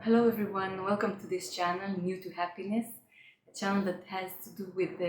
Hello everyone, welcome to this channel, New to Happiness, a channel that has to do with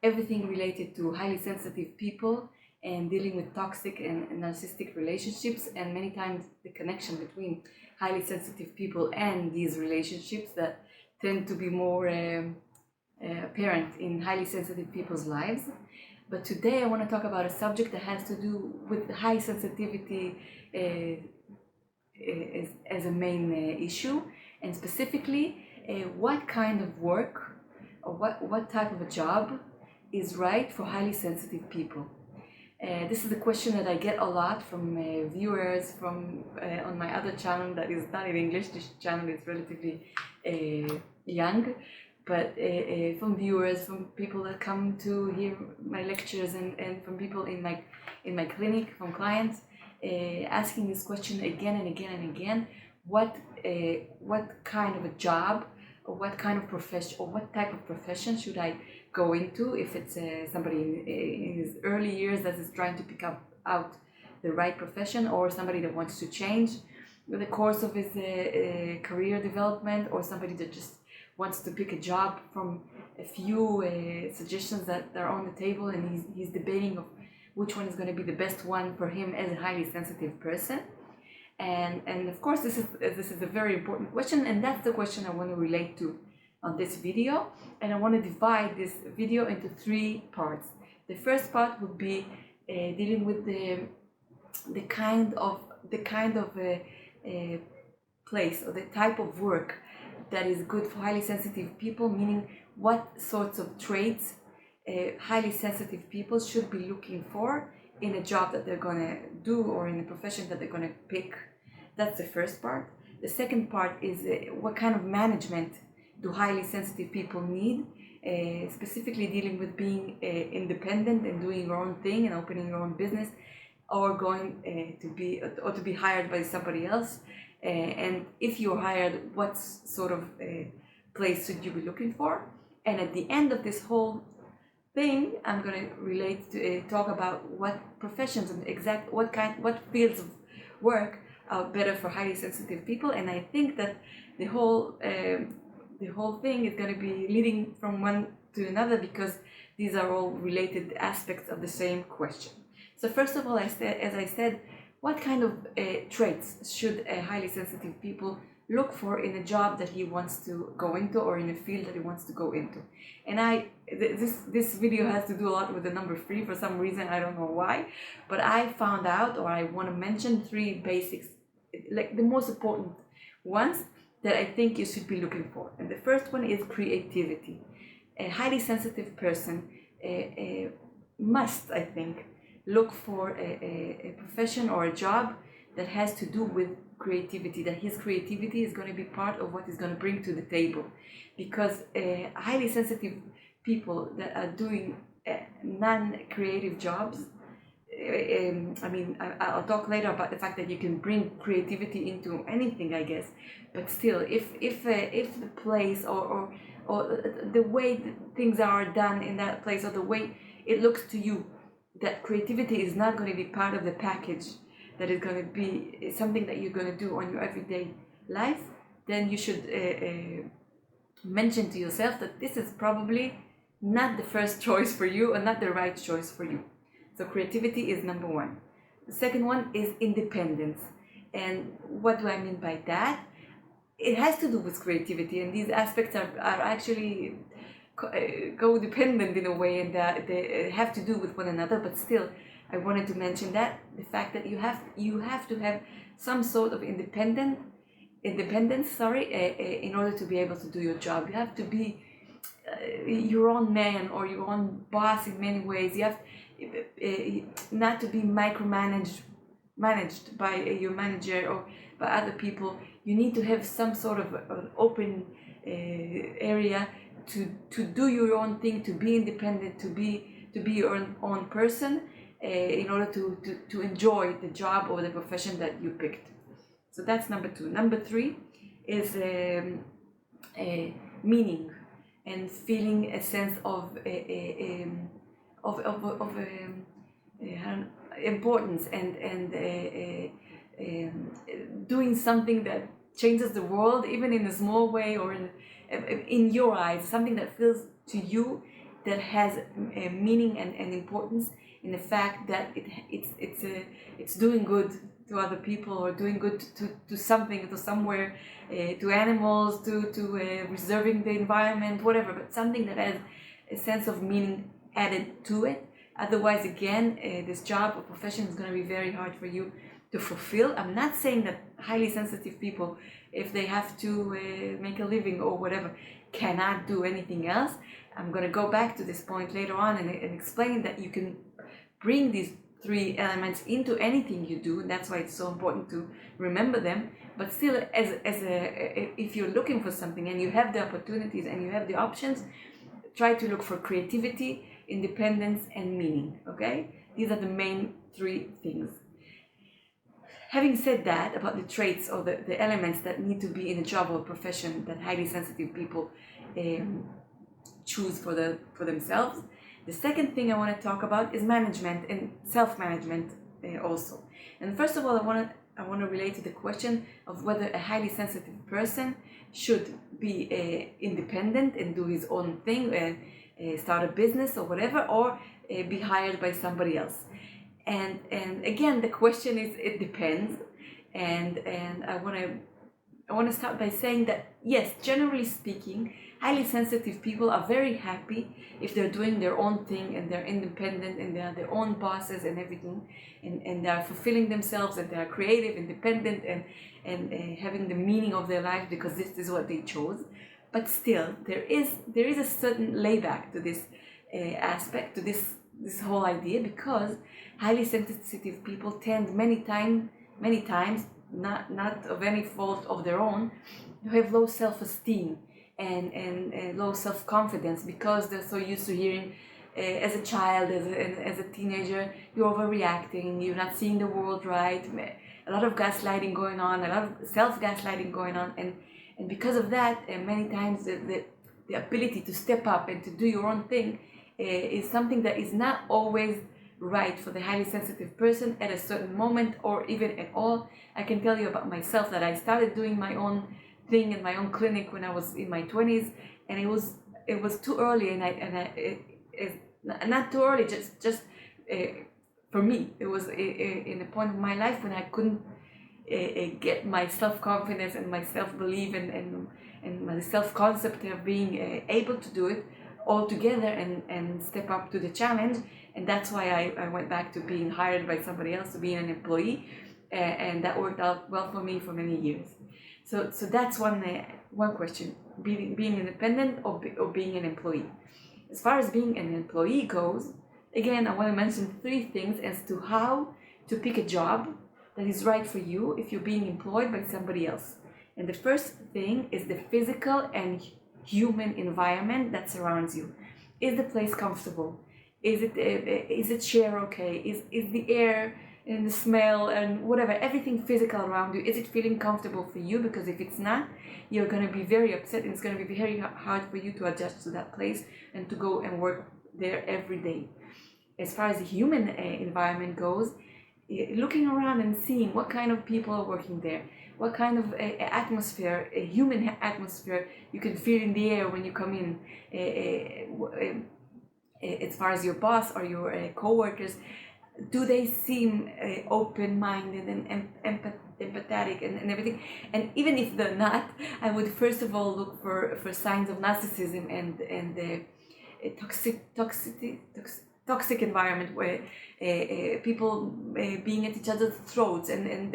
everything related to highly sensitive people and dealing with toxic and narcissistic relationships, and many times the connection between highly sensitive people and these relationships that tend to be more apparent in highly sensitive people's lives. But today I want to talk about a subject that has to do with high sensitivity as a main issue, and specifically what kind of work or what type of a job is right for highly sensitive people. This is a question that I get a lot from viewers from on my other channel that is not in English. This channel is relatively young, but from viewers, from people that come to hear my lectures, and from people in my clinic, from clients, asking this question again and again and again: what kind of a job, or what kind of profession, or what type of profession should I go into if it's somebody in his early years that is trying to pick out the right profession, or somebody that wants to change the course of his career development, or somebody that just wants to pick a job from a few suggestions that are on the table, and he's debating of which one is going to be the best one for him as a highly sensitive person. And of course this is a very important question, and that's the question I want to relate to on this video. And I want to divide this video into three parts. The first part would be dealing with the kind of place or the type of work that is good for highly sensitive people, meaning what sorts of traits highly sensitive people should be looking for in a job that they're going to do, or in a profession that they're going to pick. That's the first part. The second part is what kind of management do highly sensitive people need, specifically dealing with being independent and doing your own thing and opening your own business, or going to be hired by somebody else. And if you're hired, what sort of place should you be looking for? And at the end of this whole thing, I'm going to talk about what professions and what fields of work are better for highly sensitive people. And I think that the whole thing is going to be leading from one to another, because these are all related aspects of the same question. So first of all, as I said, what kind of traits should highly sensitive people look for in a job that he wants to go into, or in a field that he wants to go into? And this video has to do a lot with the number 3 for some reason. I don't know why, but I found out, or I want to mention 3 basics, like the most important ones that I think you should be looking for. And the first one is creativity. A highly sensitive person must, I think, look for a profession or a job that has to do with creativity, that his creativity is going to be part of what he's going to bring to the table. Because highly sensitive people that are doing non-creative jobs, I'll talk later about the fact that you can bring creativity into anything, I guess, but still, if the place or the way things are done in that place, or the way it looks to you, that creativity is not going to be part of the package, that is going to be something that you're going to do on your everyday life, then you should mention to yourself that this is probably not the first choice for you, or not the right choice for you. So creativity is number 1. The second one is independence. And what do I mean by that? It has to do with creativity, and these aspects are actually codependent in a way, and they have to do with one another. But still, I wanted to mention that the fact that you have to have some sort of independence, in order to be able to do your job. You have to be your own man or your own boss in many ways. You have not to be managed by your manager or by other people. You need to have some sort of an open area to do your own thing, to be independent, to be your own person, in order to enjoy the job or the profession that you picked. So that's number 2. Number 3 is meaning, and feeling a sense of importance, and doing something that changes the world, even in a small way, or in your eyes, something that feels to you that has a meaning and importance in the fact that it's doing good to other people, or doing good to something, to somewhere, to animals, to preserving the environment, whatever, but something that has a sense of meaning added to it. Otherwise, again, this job or profession is going to be very hard for you to fulfill. I'm not saying that highly sensitive people, if they have to make a living or whatever, cannot do anything else. I'm going to go back to this point later on and explain that you can bring these three elements into anything you do, and that's why it's so important to remember them. But still, if you're looking for something and you have the opportunities and you have the options, try to look for creativity, independence, and meaning. Okay, these are the main three things. Having said that about the traits or the elements that need to be in a job or profession that highly sensitive people choose for themselves, the second thing I want to talk about is management and self-management also. And first of all, I want to relate to the question of whether a highly sensitive person should be independent and do his own thing, start a business or whatever, or be hired by somebody else. And again, the question is, it depends. And I want to start by saying that yes, generally speaking, highly sensitive people are very happy if they're doing their own thing and they're independent and they're their own bosses and everything, and they're fulfilling themselves and they're creative, independent, and having the meaning of their life because this is what they chose. But still, there is a certain layback to this aspect, to this whole idea, because highly sensitive people tend many times, not of any fault of their own, to have low self-esteem and low self-confidence, because they're so used to hearing as a child, as a teenager, you're overreacting, you're not seeing the world right, a lot of gaslighting going on, a lot of self-gaslighting going on, and because of that, many times the ability to step up and to do your own thing is something that is not always right for the highly sensitive person at a certain moment, or even at all. I can tell you about myself that I started doing my own thing in my own clinic when I was in my 20s, and it was too early, not too early, just for me, it was in a point of my life when I couldn't get my self-confidence and my self-belief and my self-concept of being able to do it all together and step up to the challenge. And that's why I went back to being hired by somebody else, to being an employee, and that worked out well for me for many years. So that's one question: being independent or being an employee. As far as being an employee goes, again, I want to mention three things as to how to pick a job that is right for you if you're being employed by somebody else. And the first thing is the physical and human environment that surrounds you. Is the place comfortable? Is the chair okay? Is the air and the smell and whatever, everything physical around you, is it feeling comfortable for you? Because if it's not, you're going to be very upset, and it's going to be very hard for you to adjust to that place and to go and work there every day. As far as the human environment goes, looking around and seeing what kind of people are working there, what kind of atmosphere, a human atmosphere you can feel in the air when you come in, as far as your boss or your co-workers, do they seem open-minded and empathetic and everything? And even if they're not, I would first of all look for signs of narcissism and the toxic environment where people being at each other's throats and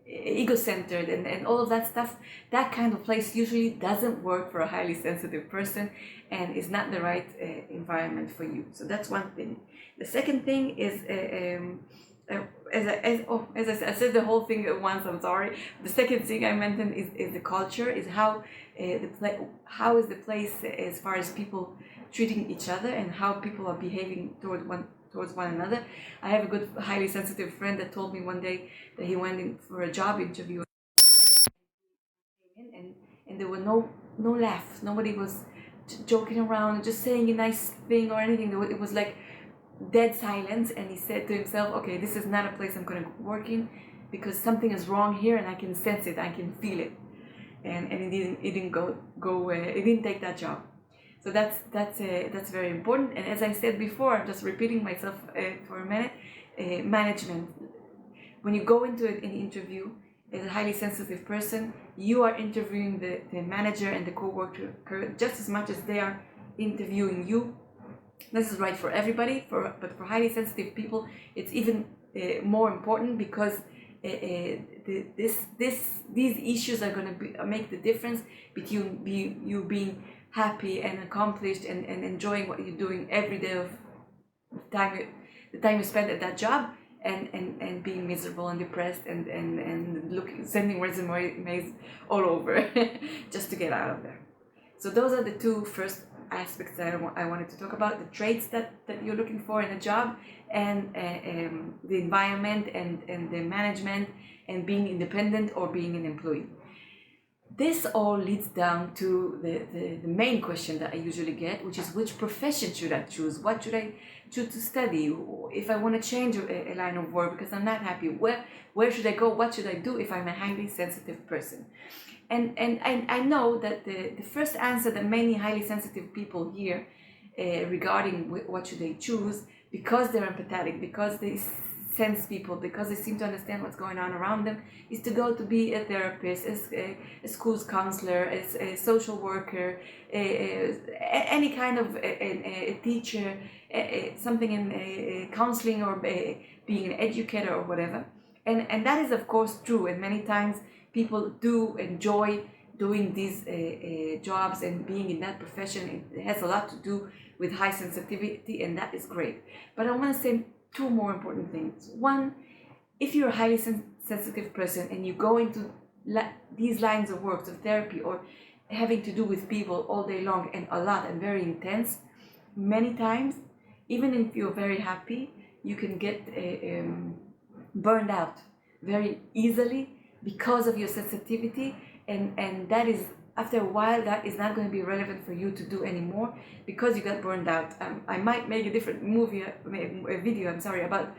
ego-centered and all of that stuff. That kind of place usually doesn't work for a highly sensitive person and is not the right environment for you. So that's one thing. The second thing is, as I said the whole thing at once, I'm sorry. The second thing I mentioned is the culture, is how is the place as far as people treating each other and how people are behaving towards one another. I have a good highly sensitive friend that told me one day that he went in for a job interview and there were no laughs. Nobody was joking around, just saying a nice thing or anything. It was like dead silence, and he said to himself, okay, this is not a place I'm going to work in. because something is wrong here and I can sense it, I can feel it, and it didn't go it didn't take that job. So that's very important. And as I said before, I'm just repeating myself for a minute. Management. When you go into an interview as a highly sensitive person, you are interviewing the manager and the co-worker just as much as they are interviewing you. This is right for everybody, but for highly sensitive people, it's even more important, because these issues are going to make the difference between you being happy and accomplished and enjoying what you're doing every day of the time you spend at that job, and being miserable and depressed and sending resumes all over just to get out of there. So those are the two first aspects that I wanted to talk about: the traits that you're looking for in a job, and the environment and the management, and being independent or being an employee. This all leads down to the main question that I usually get, which is, which profession should I choose? What should I choose to study? If I want to change a line of work because I'm not happy, where should I go? What should I do if I'm a highly sensitive person? And I know that the first answer that many highly sensitive people hear regarding what should they choose, because they're empathetic, because they sense people, because they seem to understand what's going on around them, is to go to be a therapist, as a school's counselor, as a social worker, any kind of a teacher, something in counseling, or being an educator or whatever. And that is of course true, and many times people do enjoy doing these jobs and being in that profession. It has a lot to do with high sensitivity, and that is great. But I want to say two more important things. One, if you're a highly sensitive person and you go into these lines of work, of therapy, or having to do with people all day long and a lot and very intense, many times, even if you're very happy, you can get burned out very easily because of your sensitivity, and that is, after a while, that is not going to be relevant for you to do anymore, because you got burned out. I might make a different video, about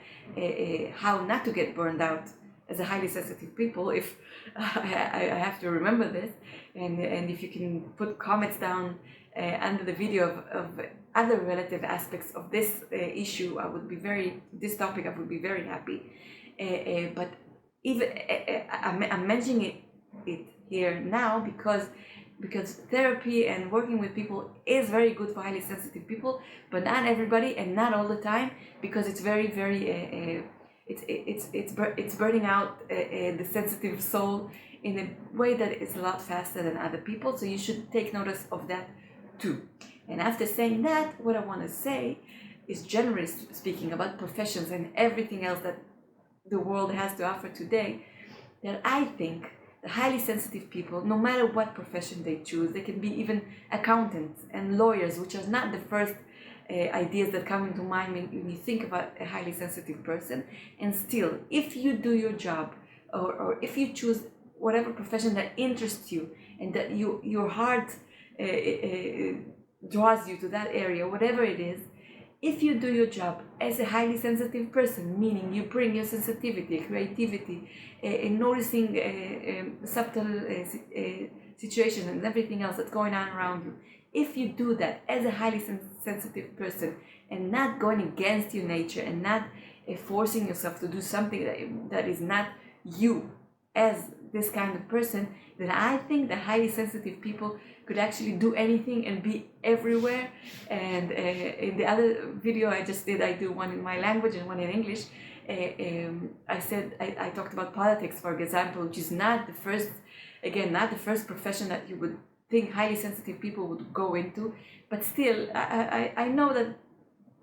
how not to get burned out as a highly sensitive people, if I have to remember this, and if you can put comments down under the video of other relative aspects of this issue, this topic, I would be very happy. But even I'm mentioning it here now because therapy and working with people is very good for highly sensitive people, but not everybody and not all the time, because it's very it's burning out the sensitive soul in a way that is a lot faster than other people. So you should take notice of that too. And after saying that, what I want to say is, generally speaking, about professions and everything else that the world has to offer today, that I think the highly sensitive people, no matter what profession they choose, they can be even accountants and lawyers, which are not the first ideas that come into mind when you think about a highly sensitive person. And still, if you do your job, or if you choose whatever profession that interests you and that your heart draws you to that area, whatever it is, if you do your job as a highly sensitive person, meaning you bring your sensitivity, creativity, in noticing subtle situations and everything else that's going on around you, if you do that as a highly sensitive person, and not going against your nature, and not forcing yourself to do something that is not you as this kind of person, then I think that highly sensitive people could actually do anything and be everywhere. And in the other video I just did, I do one in my language and one in English. I talked about politics, for example, which is not the first profession that you would think highly sensitive people would go into. But still, I know that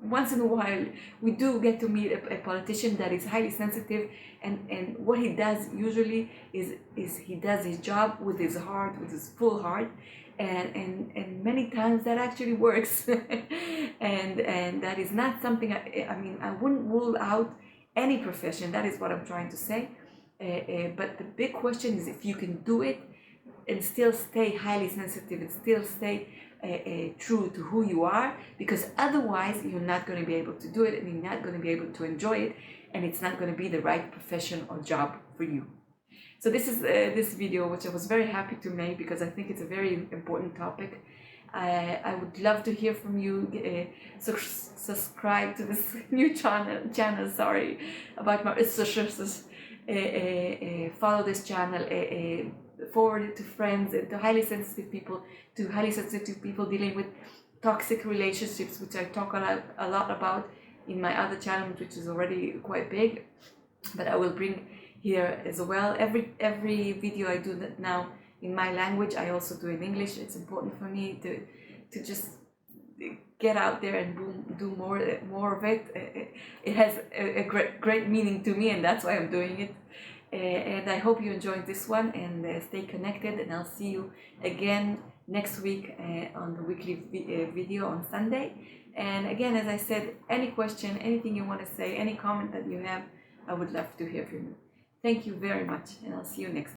once in a while we do get to meet a politician that is highly sensitive, and what he does usually is he does his job with his heart, with his full heart, and many times that actually works. and that is not something I wouldn't rule out any profession. That is what I'm trying to say. But the big question is if you can do it and still stay highly sensitive, and still stay true to who you are, because otherwise you're not going to be able to do it, and you're not going to be able to enjoy it, and it's not going to be the right profession or job for you. So this is this video, which I was very happy to make because I think it's a very important topic. I would love to hear from you. Subscribe to this new channel. Sorry about my follow this channel. Forward it to friends and to highly sensitive people dealing with toxic relationships, which I talk a lot about in my other channel, which is already quite big, but I will bring here as well. Every video I do that now in my language, I also do in English. It's important for me to just get out there and do more of it. It has a great meaning to me, and that's why I'm doing it. And I hope you enjoyed this one, and stay connected, and I'll see you again next week on the weekly video on Sunday. And again, as I said, any question, anything you want to say, any comment that you have, I would love to hear from you. Thank you very much, and I'll see you next time.